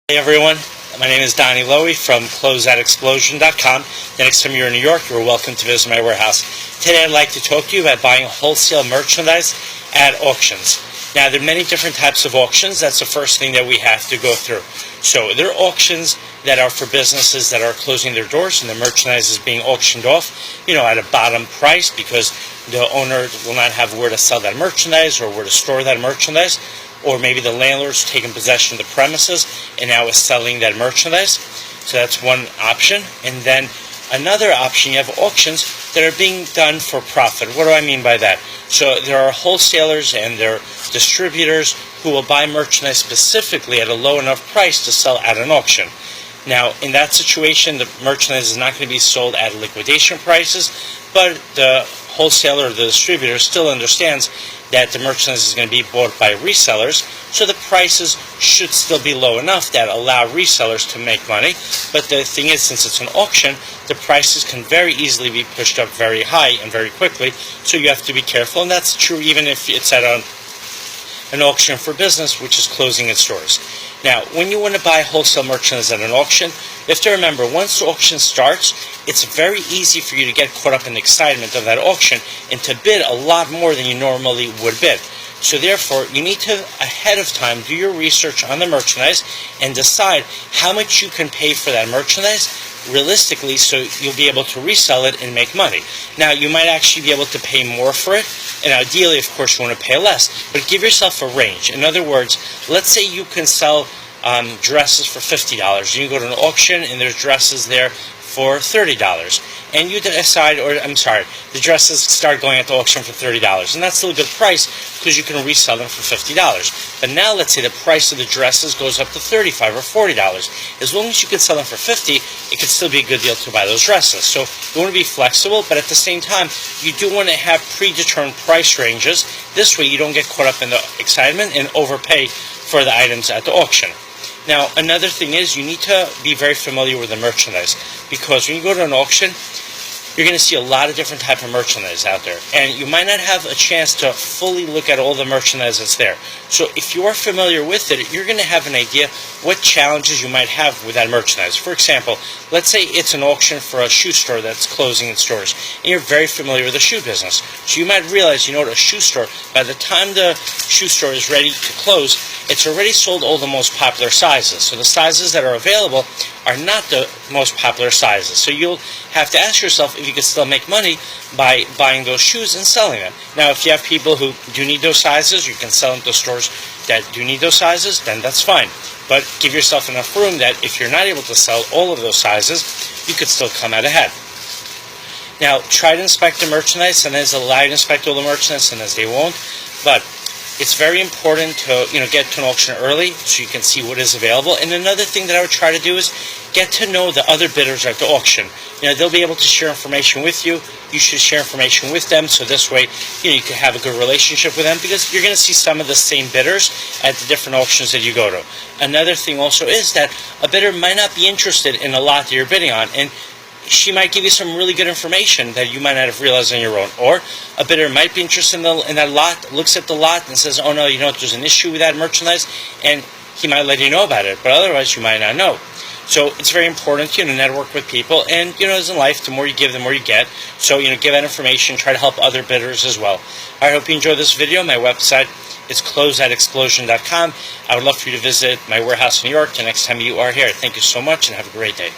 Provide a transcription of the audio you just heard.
Hey everyone, my name is Donny Lowy from Closeout.com. The next time you're in New York, you're welcome to visit my warehouse. Today I'd like to talk to you about buying wholesale merchandise at auctions. Now there are many different types of auctions. That's the first thing that we have to go through. So there are auctions that are for businesses that are closing their doors and the merchandise is being auctioned off, at a bottom price because the owner will not have where to sell that merchandise or where to store that merchandise. Or maybe the landlord's taken possession of the premises and now is selling that merchandise. So that's one option. And then another option, you have auctions that are being done for profit. What do I mean by that? So there are wholesalers and there are distributors who will buy merchandise specifically at a low enough price to sell at an auction. Now, in that situation, the merchandise is not going to be sold at liquidation prices, but the wholesaler or the distributor still understands that the merchandise is going to be bought by resellers, so the prices should still be low enough that allow resellers to make money. But the thing is, since it's an auction, the prices can very easily be pushed up very high and very quickly, so you have to be careful, and that's true even if it's at an auction for business which is closing its doors. Now, when you want to buy wholesale merchandise at an auction, you have to remember, once the auction starts, it's very easy for you to get caught up in the excitement of that auction and to bid a lot more than you normally would bid. So therefore, you need to, ahead of time, do your research on the merchandise and decide how much you can pay for that merchandise realistically so you'll be able to resell it and make money. Now, you might actually be able to pay more for it, and ideally, of course, you want to pay less, but give yourself a range. In other words, let's say you can sell dresses for $50. You can go to an auction and there's dresses there for $30. And you decide, the dresses start going at the auction for $30. And that's still a good price because you can resell them for $50. But now let's say the price of the dresses goes up to $35 or $40. As long as you can sell them for $50, it could still be a good deal to buy those dresses. So you want to be flexible, but at the same time, you do want to have predetermined price ranges. This way you don't get caught up in the excitement and overpay for the items at the auction. Now, another thing is you need to be very familiar with the merchandise, because when you go to an auction, you're going to see a lot of different type of merchandise out there, and you might not have a chance to fully look at all the merchandise that's there. So if you are familiar with it, you're going to have an idea what challenges you might have with that merchandise. For example, let's say it's an auction for a shoe store that's closing its doors, and you're very familiar with the shoe business. So you might realize, at a shoe store, by the time the shoe store is ready to close, it's already sold all the most popular sizes. So the sizes that are available are not the most popular sizes. So you'll have to ask yourself if you can still make money by buying those shoes and selling them. Now, if you have people who do need those sizes, you can sell them to stores that do need those sizes, then that's fine. But give yourself enough room that if you're not able to sell all of those sizes, you could still come out ahead. Now, try to inspect the merchandise, and there's a lie to inspect all the merchandise, and as they won't. But it's very important to get to an auction early so you can see what is available. And another thing that I would try to do is get to know the other bidders at the auction. They'll be able to share information with you. You should share information with them, so this way you can have a good relationship with them, because you're going to see some of the same bidders at the different auctions that you go to. Another thing also is that a bidder might not be interested in a lot that you're bidding on, and she might give you some really good information that you might not have realized on your own. Or a bidder might be interested in that lot, looks at the lot and says, oh no, there's an issue with that merchandise, and he might let you know about it, but otherwise you might not know. So it's very important to network with people, and as in life, the more you give, the more you get. So give that information, try to help other bidders as well. I hope you enjoyed this video. My website is Closeout.com. I would love for you to visit my warehouse in New York the next time you are here. Thank you so much and have a great day.